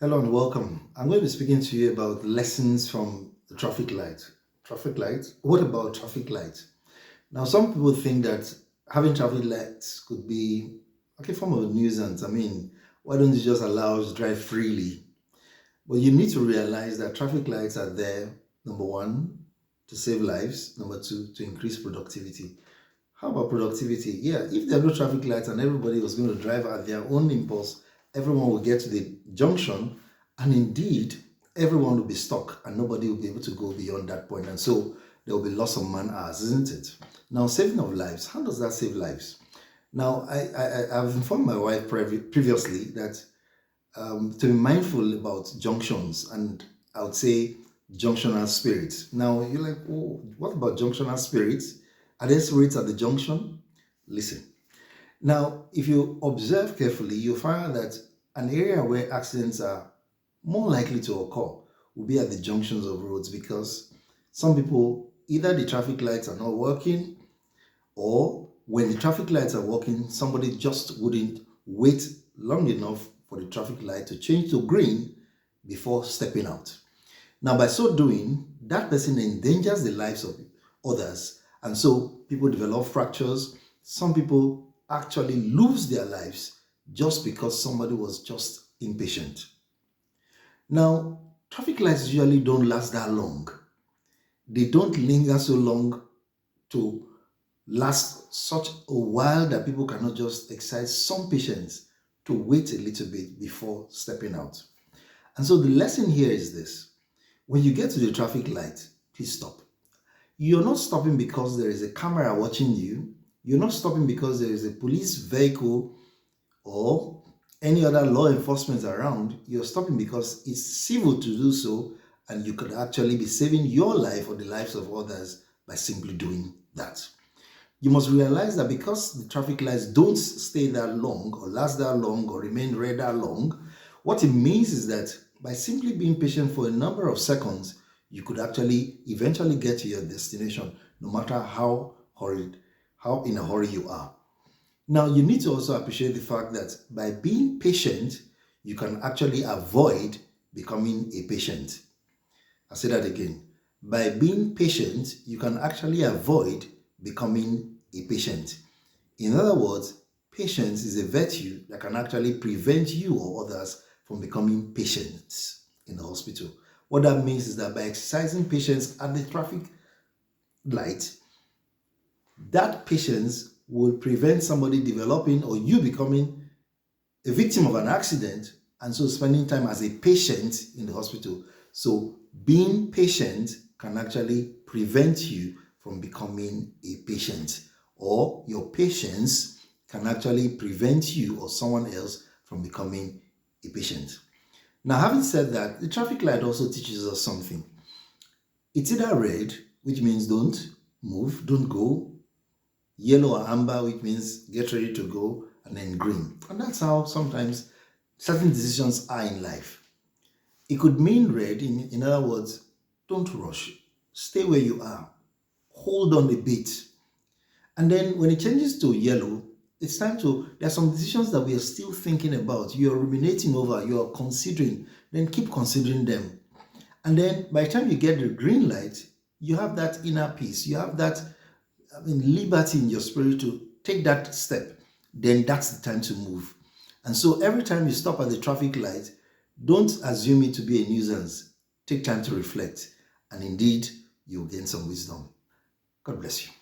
Hello and welcome. I'm going to be speaking to you about lessons from the traffic light. Traffic light? What about traffic light? Now, some people think that having traffic lights could be like a form of nuisance. I mean, why don't you just allow us to drive freely? But you need to realize that traffic lights are there, number one, to save lives, number two, to increase productivity. How about productivity? Yeah, if there are no traffic lights and everybody was going to drive at their own impulse, everyone will get to the junction and indeed everyone will be stuck and nobody will be able to go beyond that point. And so there will be loss of man hours, isn't it? Now, saving of lives, how does that save lives? Now, I've informed my wife previously that to be mindful about junctions and I would say junctional spirits. Now you're like, oh, what about junctional spirits? Are there spirits at the junction? Listen. Now, if you observe carefully, you'll find that an area where accidents are more likely to occur will be at the junctions of roads because some people, either the traffic lights are not working or when the traffic lights are working, somebody just wouldn't wait long enough for the traffic light to change to green before stepping out. Now, by so doing, that person endangers the lives of others. And so people develop fractures. Some people actually lose their lives just because somebody was just impatient. Now, traffic lights usually don't last that long. They don't linger so long to last such a while that people cannot just exercise some patience to wait a little bit before stepping out. And so the lesson here is this. When you get to the traffic light, please stop. You're not stopping because there is a camera watching you. You're not stopping because there is a police vehicle or any other law enforcement around. You're stopping because it's civil to do so and you could actually be saving your life or the lives of others by simply doing that. You must realize that because the traffic lights don't stay that long or last that long or remain red that long, what it means is that by simply being patient for a number of seconds, you could actually eventually get to your destination, no matter how hurried, how in a hurry you are. Now, you need to also appreciate the fact that by being patient, you can actually avoid becoming a patient. I'll say that again. By being patient, you can actually avoid becoming a patient. In other words, patience is a virtue that can actually prevent you or others from becoming patients in the hospital. What that means is that by exercising patience at the traffic light, that patience will prevent somebody developing or you becoming a victim of an accident and so spending time as a patient in the hospital. So being patient can actually prevent you from becoming a patient, or your patience can actually prevent you or someone else from becoming a patient. Now, having said that, the traffic light also teaches us something. It's either red, which means don't move, don't go, yellow or amber, which means get ready to go, and then green. And that's how sometimes certain decisions are in life. It could mean red, in other words, don't rush, stay where you are, hold on a bit. And then when it changes to yellow, it's time to, there are some decisions that we are still thinking about, you're ruminating over, you're considering, then keep considering them. And then by the time you get the green light, you have that inner peace, you have that liberty in your spirit to take that step. Then that's the time to move. And so every time you stop at the traffic light, don't assume it to be a nuisance. Take time to reflect, and indeed, you'll gain some wisdom. God bless you.